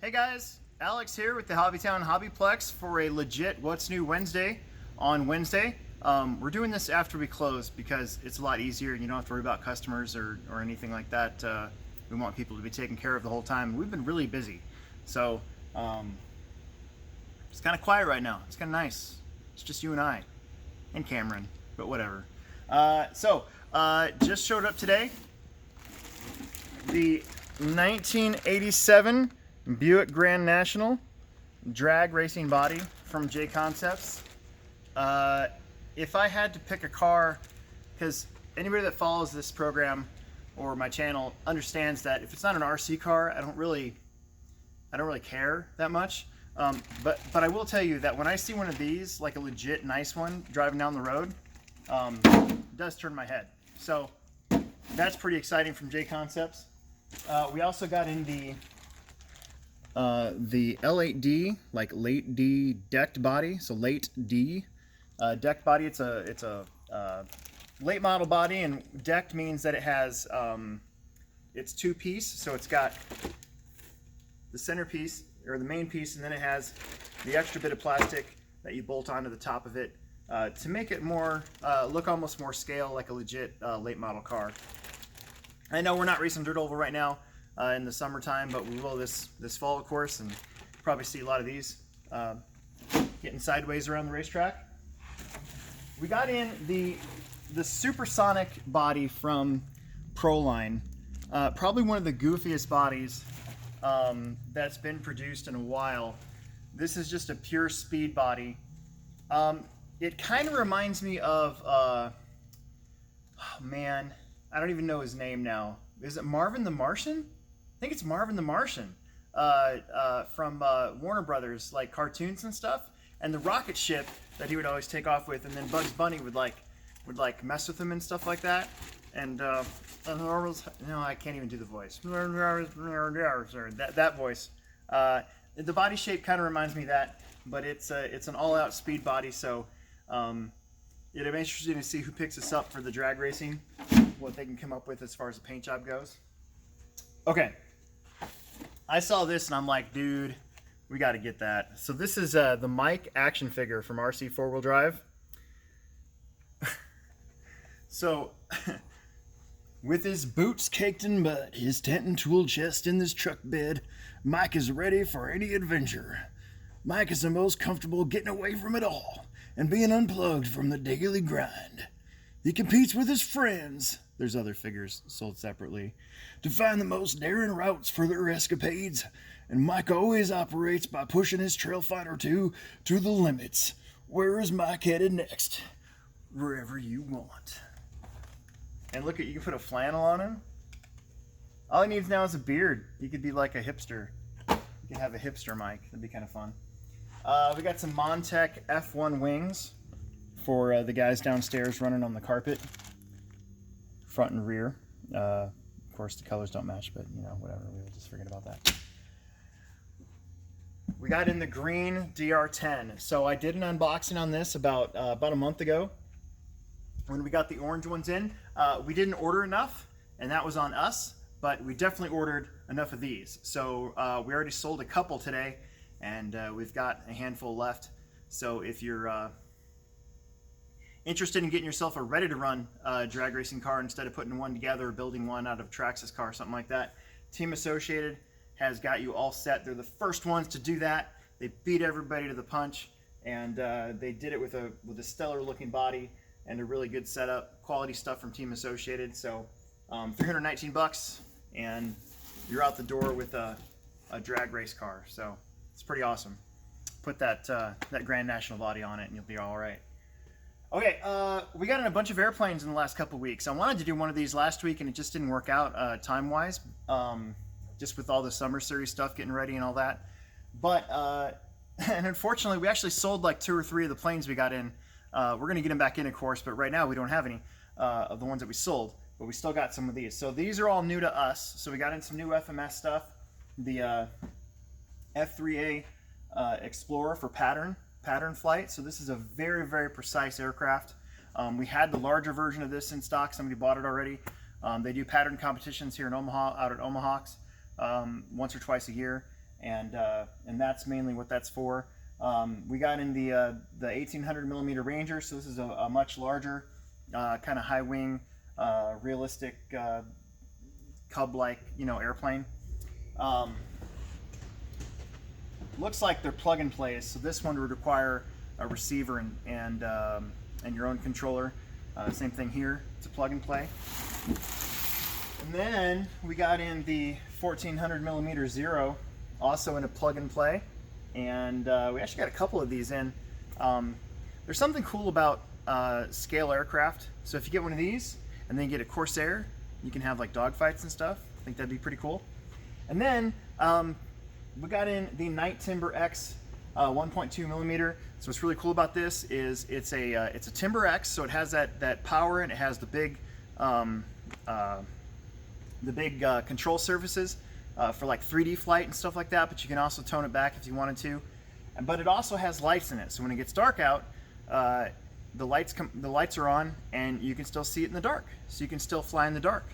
Hey guys, Alex here with the HobbyTown HobbyPlex for a legit What's New Wednesday on Wednesday. We're doing this after we close because it's a lot easier and you don't have to worry about customers or anything like that. We want people to be taken care of the whole time. We've been really busy. So it's kind of quiet right now. It's kind of nice. It's just you and I and Cameron, but whatever. Just showed up today. The 1987 Buick Grand National drag racing body from J Concepts. If I had to pick a car, because anybody that follows this program or my channel understands that if it's not an RC car, I don't really care that much. But I will tell you that when I see one of these, like a legit nice one driving down the road, it does turn my head. So that's pretty exciting from J Concepts. We also got in the L8D, like late D decked body. So late D decked body. It's a late model body, and decked means that it has it's two-piece. So it's got the centerpiece or the main piece, and then it has the extra bit of plastic that you bolt onto the top of it to make it more look almost more scale, like a legit late model car. I know we're not racing dirt oval right now in the summertime, but we will this fall, of course, and probably see a lot of these getting sideways around the racetrack. We got in the Supersonic body from Proline, probably one of the goofiest bodies that's been produced in a while. This is just a pure speed body. It kind of reminds me of, oh man, I don't even know his name now. Is it Marvin the Martian? I think it's Marvin the Martian from Warner Brothers, like cartoons and stuff. And the rocket ship that he would always take off with, and then Bugs Bunny would mess with him and stuff like that. And no, I can't even do the voice. That voice. The body shape kind of reminds me of that, but it's an all-out speed body. So it'll be interesting to see who picks this up for the drag racing, what they can come up with as far as the paint job goes. Okay, I saw this and I'm like, dude, we got to get that. So this is the Mike action figure from RC 4-Wheel Drive. So with his boots caked in mud, his tent and tool chest in this truck bed, Mike is ready for any adventure. Mike is the most comfortable getting away from it all and being unplugged from the daily grind. He competes with his friends, there's other figures sold separately, to find the most daring routes for their escapades, and Mike always operates by pushing his Trailfinder 2 to the limits. Where is Mike headed next? Wherever you want. And look, you can put a flannel on him. All he needs now is a beard. He could be like a hipster. You can have a hipster Mike. That'd be kind of fun. We got some Montech F1 Wings for the guys downstairs running on the carpet, front and rear. Of course, the colors don't match, but you know, whatever. We'll just forget about that. We got in the green DR10. So I did an unboxing on this about a month ago when we got the orange ones in. We didn't order enough, and that was on us, but we definitely ordered enough of these. So we already sold a couple today, and we've got a handful left. So if you're interested in getting yourself a ready-to-run drag racing car instead of putting one together or building one out of Traxxas car or something like that, Team Associated has got you all set. They're the first ones to do that. They beat everybody to the punch, and they did it with a stellar-looking body and a really good setup. Quality stuff from Team Associated. So $319, and you're out the door with a drag race car. So it's pretty awesome. Put that Grand National body on it, and you'll be all right. Okay, we got in a bunch of airplanes in the last couple weeks. I wanted to do one of these last week, and it just didn't work out time-wise, just with all the Summer Series stuff getting ready and all that. But, and unfortunately, we actually sold like 2 or 3 of the planes we got in. We're going to get them back in, of course, but right now we don't have any of the ones that we sold, but we still got some of these. So these are all new to us. So we got in some new FMS stuff. The F3A Explorer for pattern flight. So this is a very, very precise aircraft. We had the larger version of this in stock. Somebody bought it already. They do pattern competitions here in Omaha, out at Omaha, once or twice a year. and that's mainly what that's for. We got in the 1800 millimeter Ranger, so this is a much larger, kind of high wing, realistic, Cub-like, airplane. Looks like they're plug and play, so this one would require a receiver and your own controller. Same thing here, it's a plug and play. And then we got in the 1400 millimeter Zero, also in a plug and play. And we actually got a couple of these in. There's something cool about scale aircraft. So if you get one of these and then you get a Corsair, you can have like dogfights and stuff. I think that'd be pretty cool. And then we got in the Night Timber X 1.2 millimeter. So what's really cool about this is it's a Timber X, so it has that power and it has the big control surfaces for like 3D flight and stuff like that. But you can also tone it back if you wanted to. But it also has lights in it, so when it gets dark out, the lights are on and you can still see it in the dark. So you can still fly in the dark.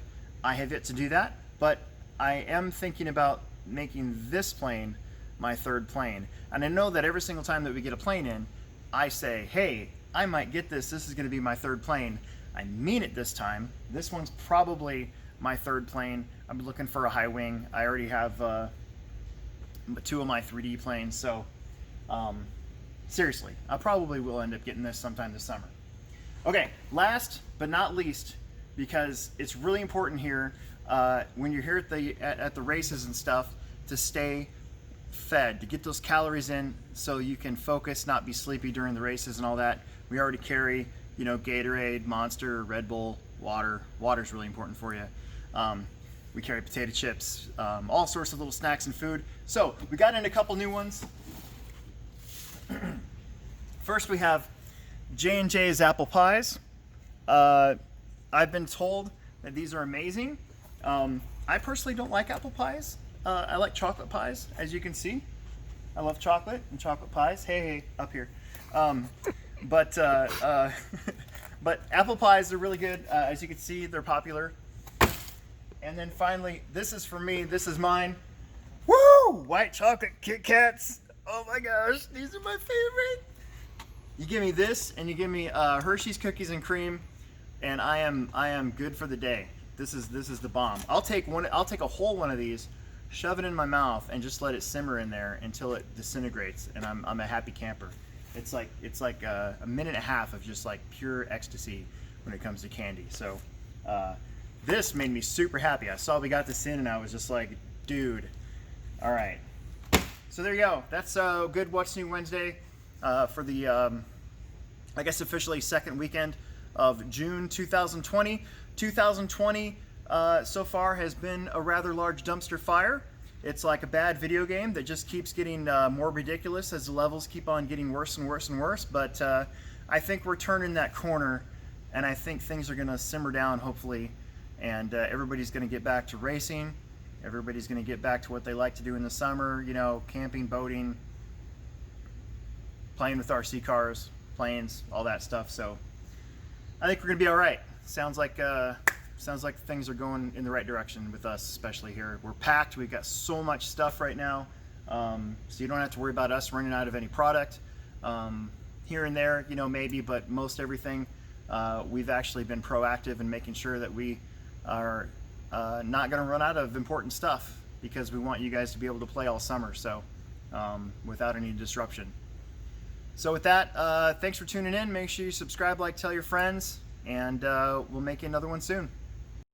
I have yet to do that, but I am thinking about making this plane my third plane. And I know that every single time that we get a plane in, I say, hey, I might get this. This is going to be my third plane. I mean it this time. This one's probably my third plane. I'm looking for a high wing. I already have 2 of my 3D planes. So seriously, I probably will end up getting this sometime this summer. Okay, last but not least, because it's really important here when you're here at the races and stuff, to stay fed, to get those calories in so you can focus, not be sleepy during the races and all that. We already carry, Gatorade, Monster, Red Bull, water. Water's really important for you. We carry potato chips, all sorts of little snacks and food. So we got in a couple new ones. First we have J&J's apple pies. I've been told that these are amazing. I personally don't like apple pies. I like chocolate pies, as you can see. I love chocolate and chocolate pies. Hey, up here. But apple pies are really good. As you can see, they're popular. And then finally, this is for me. This is mine. Woo! White chocolate Kit Kats. Oh my gosh, these are my favorite. You give me this, and you give me Hershey's cookies and cream, and I am good for the day. This is the bomb. I'll take a whole one of these, shove it in my mouth, and just let it simmer in there until it disintegrates, and I'm a happy camper. It's like a minute and a half of just like pure ecstasy when it comes to candy. So this made me super happy. I saw we got this in, and I was just like, dude, all right. So there you go. That's good What's New Wednesday for the I guess officially second weekend of June 2020. 2020 so far has been a rather large dumpster fire. It's like a bad video game that just keeps getting more ridiculous as the levels keep on getting worse and worse and worse. But I think we're turning that corner, and I think things are going to simmer down, hopefully, and everybody's going to get back to racing. Everybody's going to get back to what they like to do in the summer, camping, boating, playing with RC cars, planes, all that stuff. So I think we're going to be all right. Sounds like things are going in the right direction with us, especially here. We're packed. We've got so much stuff right now, so you don't have to worry about us running out of any product. Here and there, maybe, but most everything, we've actually been proactive in making sure that we are not going to run out of important stuff, because we want you guys to be able to play all summer, so without any disruption. So with that, thanks for tuning in. Make sure you subscribe, like, tell your friends, and we'll make you another one soon.